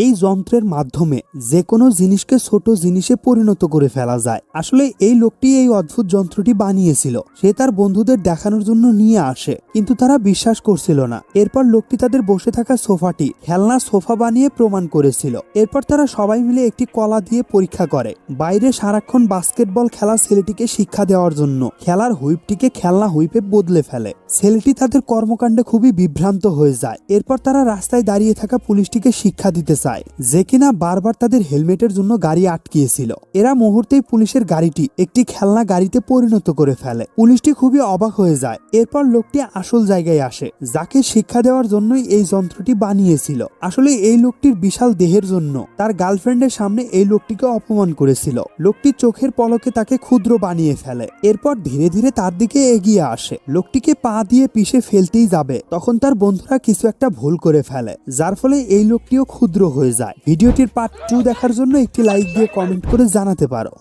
এই যন্ত্রের মাধ্যমে যে কোনো জিনিসকে ছোট জিনিসে পরিণত করে ফেলা যায়। আসলে এই লোকটি এই অদ্ভুত যন্ত্রটি বানিয়েছিল। সে তার বন্ধুদের দেখানোর জন্য নিয়ে আসে, কিন্তু তারা বিশ্বাস করছিল না। এরপর লোকটি তাদের বসে থাকা সোফাটি খেলনা সোফা বানিয়ে প্রমাণ করেছিল। এরপর তারা সবাই মিলে একটি কলা দিয়ে পরীক্ষা করে। বাইরে সারাক্ষণ বাস্কেটবল খেলা ছেলেটিকে শিক্ষা দেওয়ার জন্য খেলার হুইপটিকে খেলনা হুইপে বদলে ফেলে। ছেলেটি তাদের কর্মকাণ্ডে খুবই বিভ্রান্ত হয়ে যায়। এরপর তারা রাস্তায় দাঁড়িয়ে থাকা পুলিশটিকে শিক্ষা দিতে চায়, যে কিনা বারবার তাদের হেলমেটের জন্য গাড়ি আটকিয়েছিল। এরা মুহূর্তেই পুলিশের গাড়িটি একটি খেলনা গাড়িতে পরিণত করে ফেলে। পুলিশটি খুবই অবাক হয়ে যায়। এরপর লোকটি আসল জায়গায় আসে, যাকে শিক্ষা দেওয়ার জন্যই এই যন্ত্রটি বানিয়েছিল। আসলে এই লোকটির বিশাল দেহের জন্য তার গার্লফ্রেন্ডের সামনে এই লোকটিকে অপমান করেছিল। লোকটি চোখের পলকে তাকে ক্ষুদ্র বানিয়ে ফেলে। এরপর ধীরে ধীরে তার দিকে এগিয়ে আসে। লোকটিকে পা দিয়ে পিষে ফেলতেই যাবে, তখন তার বন্ধুরা কিছু একটা ভুল করে ফেলে, যার ফলে এই লোকটিও ক্ষুদ্র হয়ে যায়। ভিডিওটির পার্ট 2 দেখার জন্য একটি লাইক দিয়ে কমেন্ট করে জানাতে পারো।